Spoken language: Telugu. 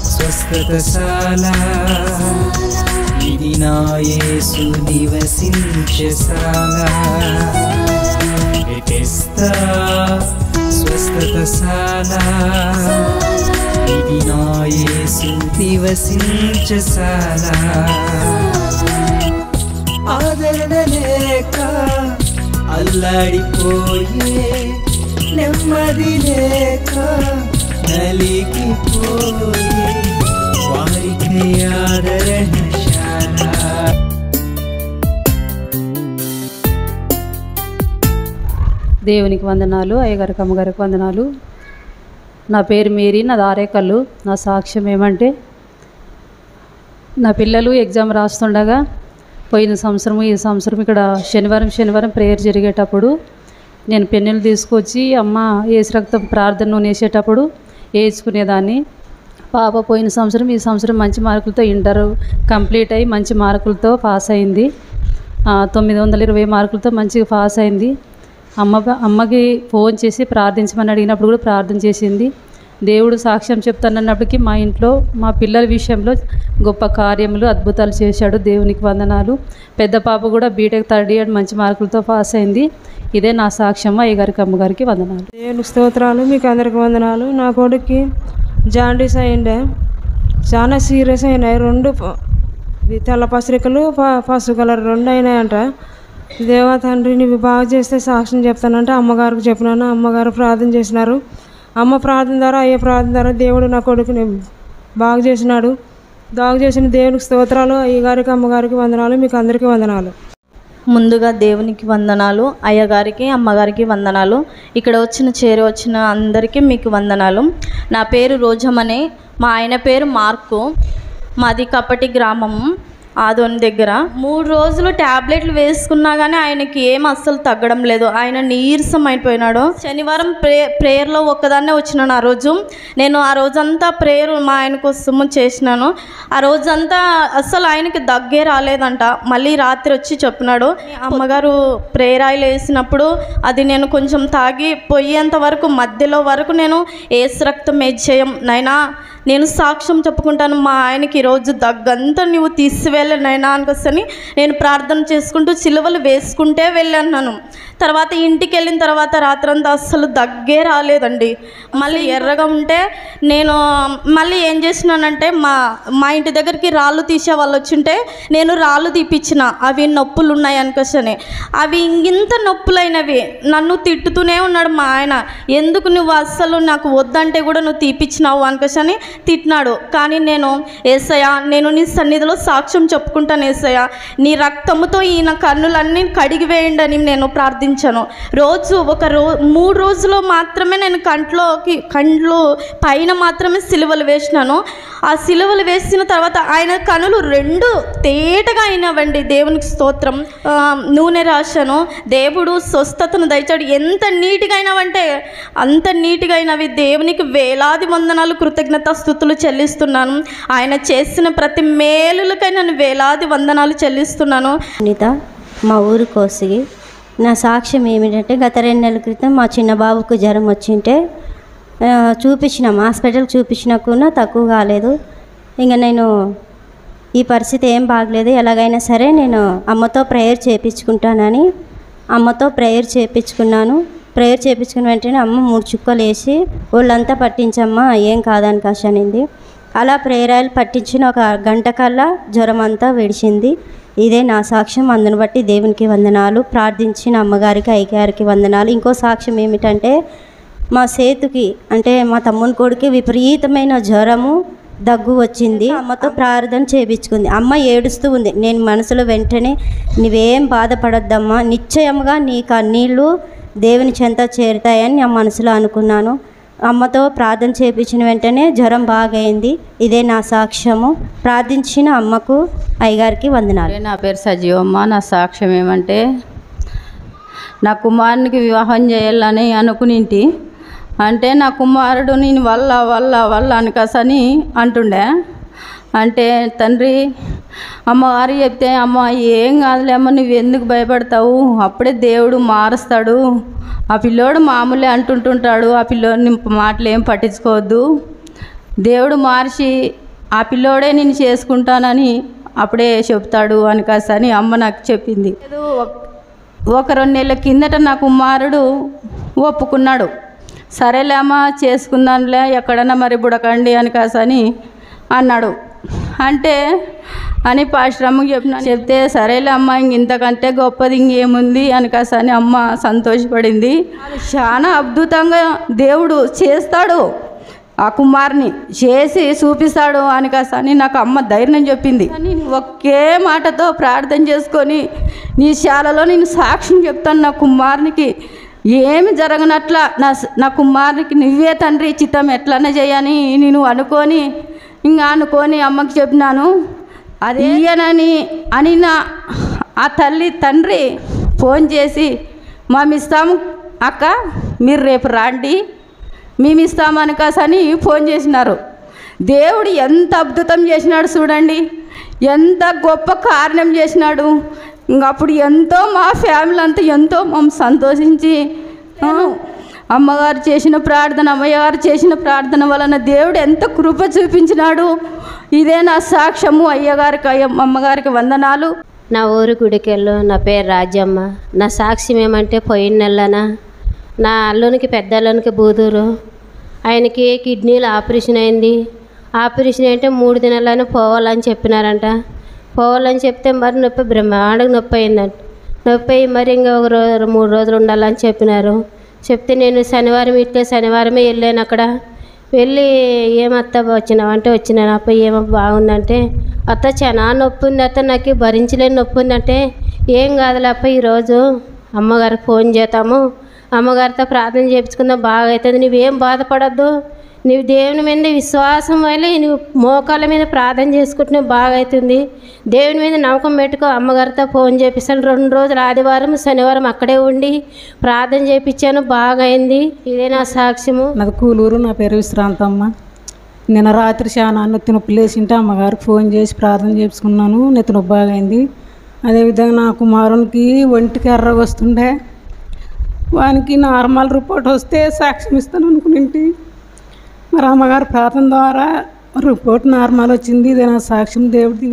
స్వస్థతశాల ఇది నా యేసు నివసించశాల బెతెస్దా స్వస్థతశాల ఇది నా యేసు నివసించశాల ఆదరణ లేక అల్లాడిపోయే నెమ్మది లేక నలిగిపోయే వారికి ఆదరణశాల. దేవునికి వందనాలు, అయ్యగారికి అమ్మగారికి వందనాలు. నా పేరు మేరీ, నా దారేకల్లు. నా సాక్ష్యం ఏమంటే, నా పిల్లలు ఎగ్జామ్ రాస్తుండగా పోయిన సంవత్సరం ఈ సంవత్సరం ఇక్కడ శనివారం ప్రేయర్ జరిగేటప్పుడు నేను పెన్నులు తీసుకొచ్చి అమ్మ ఏసు రక్తం ప్రార్థన నూనె వేసేటప్పుడు వేసుకునేదాన్ని. పాప పోయిన సంవత్సరం ఈ సంవత్సరం మంచి మార్కులతో ఇంటర్ కంప్లీట్ అయ్యి మంచి మార్కులతో పాస్ అయింది. 920 మార్కులతో మంచిగా పాస్ అయింది. అమ్మకి ఫోన్ చేసి ప్రార్థించమని అడిగినప్పుడు కూడా ప్రార్థన చేసింది. దేవుడు సాక్ష్యం చెప్తానన్నప్పటికీ మా ఇంట్లో మా పిల్లల విషయంలో గొప్ప కార్యములు అద్భుతాలు చేశాడు. దేవునికి వందనాలు. పెద్ద పాప కూడా బీటెక్ 3rd ఇయర్ మంచి మార్కులతో పాస్ అయింది. ఇదే నా సాక్ష్యం. అయ్యగారికి అమ్మగారికి వందనాలు. దేవునికి స్తోత్రాలు. మీకు అందరికి వందనాలు. నా కొడుక్కి జాండీస్ అయిండే, చాలా సీరియస్ అయినాయి. 2 తెల్ల పత్రికలు పసుపు కలర్ 2 అయినాయంట. దేవా తండ్రి నీవు బాగా చేస్తే సాక్ష్యం చెప్తానంటే అమ్మగారికి చెప్పినాను. అమ్మగారు ప్రార్థన చేసినారు. అమ్మ ప్రార్థన ద్వారా అయ్యే ప్రార్థన ద్వారా దేవుడు నా కొడుకుని బాగు చేసినాడు. బాగు చేసిన దేవునికి స్తోత్రాలు. అయ్యగారికి అమ్మగారికి వందనాలు. మీకు అందరికీ వందనాలు. ముందుగా దేవునికి వందనాలు, అయ్యగారికి అమ్మగారికి వందనాలు. ఇక్కడ వచ్చిన అందరికీ మీకు వందనాలు. నా పేరు రోజమ్మనే, మా ఆయన పేరు మార్కు. మాది కప్పటి గ్రామము, ఆదోని దగ్గర. 3 రోజులు ట్యాబ్లెట్లు వేసుకున్నా కానీ ఆయనకి ఏం అస్సలు తగ్గడం లేదు. ఆయన నీరసం అయిపోయినాడు. శనివారం ప్రేయర్లో ఒక్కదాన్నే వచ్చినాను. నేను ఆ రోజంతా ప్రేయర్ మా ఆయన కోసము చేసినాను. ఆ రోజంతా అస్సలు ఆయనకి దగ్గే రాలేదంట. మళ్ళీ రాత్రి వచ్చి చెప్పినాడు. అమ్మగారు ప్రేయర్ ఆయిల్ వేసినప్పుడు అది నేను కొంచెం తాగి పోయేంత వరకు మధ్యలో వరకు నేను ఏసు రక్తం మేజ్జేయం నైనా నేను సాక్ష్యం చెప్పుకుంటాను, మా ఆయనకి ఈరోజు దగ్గంతా నువ్వు తీసివెళ్ళనైనా అనుకొస్తని నేను ప్రార్థన చేసుకుంటూ సిలువలు వేసుకుంటే వెళ్ళాను. తర్వాత ఇంటికి వెళ్ళిన తర్వాత రాత్రంతా అస్సలు దగ్గే రాలేదండి. మళ్ళీ ఎర్రగా ఉంటే నేను మళ్ళీ ఏం చేసినానంటే మా ఇంటి దగ్గరికి రాళ్ళు తీసే వాళ్ళు వచ్చింటే నేను రాళ్ళు తీపిచ్చిన. అవి నొప్పులు ఉన్నాయి అనుకోసని అవి ఇంత నొప్పులైనవి. నన్ను తిట్టుతూనే ఉన్నాడు మా ఆయన. ఎందుకు నువ్వు అస్సలు నాకు వద్దంటే కూడా నువ్వు తీపిచ్చినావు అనుకోసని తిట్టినాడు. కానీ నేను యేసయ్యా నేను నీ సన్నిధిలో సాక్ష్యం చెప్పుకుంటాను. యేసయ్యా నీ రక్తముతో ఈయన కన్నులన్నీ కడిగి వేయండి అని నేను ప్రార్థించాను. రోజు 3 రోజులు మాత్రమే నేను కండ్లు పైన మాత్రమే సిలువలు వేసినాను. ఆ సిలువలు వేసిన తర్వాత ఆయన కనులు 2 తేటగా అయినవండి. దేవునికి స్తోత్రం. నూనె రాశాను. దేవుడు స్వస్థతను దయచాడు. ఎంత నీట్గా అయినవంటే అంత నీట్గా అయినవి. దేవునికి వేలాది వందనాలు, కృతజ్ఞత స్తుతులు చెల్లిస్తున్నాను. ఆయన చేసిన ప్రతి మేలులకై నేను వేలాది వందనాలు చెల్లిస్తున్నాను. అనిత, మా ఊరు కోసిగి. నా సాక్ష్యం ఏమిటంటే గత 2 నెలల క్రితం మా చిన్న బాబుకు జ్వరం వచ్చింటే చూపించినాం. హాస్పిటల్కి చూపించినా కూడా తక్కువ కాలేదు. ఇంకా నేను ఈ పరిస్థితి ఏం బాగలేదు, ఎలాగైనా సరే నేను అమ్మతో ప్రేయర్ చేయించుకుంటానని అమ్మతో ప్రేయర్ చేయించుకున్నాను. ప్రేయర్ చేయించుకున్న వెంటనే అమ్మ 3 చుక్కలు వేసి ఒళ్ళంతా పట్టించమ్మా ఏం కాదని కాశనింది. అలా ప్రేయర్ ఆయిల్ పట్టించిన 1 గంట కల్లా జ్వరం అంతా విడిచింది. ఇదే నా సాక్ష్యం. అందును బట్టి దేవునికి వందనాలు. ప్రార్థించిన అమ్మగారికి అయ్యగారికి వందనాలు. ఇంకో సాక్ష్యం ఏమిటంటే మా సేతుకి అంటే మా తమ్ముని కొడుకు విపరీతమైన జ్వరము, దగ్గు వచ్చింది. అమ్మతో ప్రార్థన చేయించుకుంది. అమ్మ ఏడుస్తూ ఉంది. నేను మనసులో వెంటనే నువ్వేం బాధపడొద్దమ్మా, నిశ్చయముగా నీ కన్నీళ్ళు దేవుని చెంత చేరుతాయని నా మనసులో అనుకున్నాను. అమ్మతో ప్రార్థన చేయించిన వెంటనే జ్వరం బాగైంది. ఇదే నా సాక్ష్యము. ప్రార్థించిన అమ్మకు అయ్యగారికి వందనాలు. నా పేరు సజీవమ్మ. నా సాక్ష్యం ఏమంటే నా కుమారునికి వివాహం చేయాలని అనుకునింటి. అంటే నా కుమారుడు నేను వల్ల అనకసని అంటుండే. అంటే తండ్రి అమ్మగారు చెప్తే అమ్మ ఏం కాదులే అమ్మ, నువ్వు ఎందుకు భయపడతావు, అప్పుడే దేవుడు మారుస్తాడు, ఆ పిల్లోడు మామూలే అంటుంటుంటాడు, ఆ పిల్లోడిని మాటలు ఏం పట్టించుకోవద్దు, దేవుడు మార్చి ఆ పిల్లోడే నేను చేసుకుంటానని అప్పుడే చెప్తాడు అని కాసని అమ్మ నాకు చెప్పింది. ఒక 2 నెలల కిందట నా కుమారుడు ఒప్పుకున్నాడు. సరేలే అమ్మ చేసుకుందాంలే, ఎక్కడన్నా మరి బుడకండి అని కాసని అన్నాడు. అంటే అని పాస్టర్ అమ్మకి చెప్తే సరేలే అమ్మ ఇంతకంటే గొప్పది ఇంకేముంది అని కాసని అమ్మ సంతోషపడింది. చాలా అద్భుతంగా దేవుడు చేస్తాడు, ఆ కుమార్ని చేసి చూపిస్తాడు అని కాసని నాకు అమ్మ ధైర్యం చెప్పింది. ఒకే మాటతో ప్రార్థన చేసుకొని నీ శాలలో నేను సాక్ష్యం చెప్తాను, నా కుమారునికి ఏమి జరగనట్ల నా కుమారునికి నువ్వే తండ్రి చిత్తం ఎట్లనే చేయని నేను అనుకొని అమ్మకి చెప్పినాను. అది అని ఆ తండ్రి ఫోన్ చేసి మేమిస్తాము అక్క, మీరు రేపు రాండి, మేము ఇస్తామని కాసని ఫోన్ చేసినారు. దేవుడు ఎంత అద్భుతం చేసినాడు చూడండి, ఎంత గొప్ప కారణం చేసినాడు. అప్పుడు ఎంతో మా ఫ్యామిలీ అంతా ఎంతో మమ్మల్ని సంతోషించి అమ్మగారు చేసిన ప్రార్థన, అమ్మగారు చేసిన ప్రార్థన వలన దేవుడు ఎంత కృప చూపించినాడు. ఇదే నా సాక్ష్యము. అయ్యగారికి అమ్మగారికి వందనాలు. నా ఊరు గుడికెళ్ళు. నా పేరు రాజమ్మ. నా సాక్ష్యం ఏమంటే పోయిన నెలన నా అల్లునికి పెద్ద అల్లునికి బూదూరు ఆయనకి కిడ్నీలు ఆపరేషన్ అయింది. ఆపరేషన్ అంటే 3 దినాలని పోవాలని చెప్పినారంట. పోవాలని చెప్తే మరి నొప్పి బ్రహ్మాండంగా నొప్పి అయిందంట. నొప్పి అయ్యి మరి ఇంకా 3 రోజులు ఉండాలని చెప్పినారు. చెప్తే నేను శనివారమే వెళ్ళాను. అక్కడ వెళ్ళి ఏమత్త వచ్చినావంటే వచ్చినాను. అప్ప ఏమో బాగుందంటే అత్త చాలా నొప్పి ఉంది అత్త, నాకు భరించలేని నొప్పి ఉందంటే ఏం కాదులే అప్ప, ఈరోజు అమ్మగారికి ఫోన్ చేద్దాము, అమ్మగారితో ప్రార్థన చేయించుకుందాం, బాగా అవుతుంది, నువ్వేం బాధపడద్దు, నీవు దేవుని మీద విశ్వాసం వల్ల నువ్వు మోకాళ్ళ మీద ప్రార్థన చేసుకుంటే బాగా అవుతుంది, దేవుని మీద నమ్మకం పెట్టుకో, అమ్మగారితో ఫోన్ చేపిస్తాను. 2 రోజులు ఆదివారం శనివారం అక్కడే ఉండి ప్రార్థన చేయించాను, బాగా అయింది. ఇదే నా సాక్ష్యము. నాది కూలూరు. నా పేరు విశ్రాంతమ్మ. నిన్న రాత్రి చాలా నెత్తి నొప్పి లేచింటే అమ్మగారికి ఫోన్ చేసి ప్రార్థన చేయించుకున్నాను, నెత్తి నొప్పి బాగా అయింది. అదేవిధంగా నా కుమారునికి ఒంటికి ఎర్రగా వస్తుండే, వానికి నార్మల్ రిపోర్ట్ వస్తే సాక్ష్యం ఇస్తాను అనుకునేంటి. మరి అమ్మగారు ప్రార్థన ద్వారా రిపోర్ట్ నార్మల్ వచ్చింది. ఇదే నా సాక్ష్యం. దేవుడి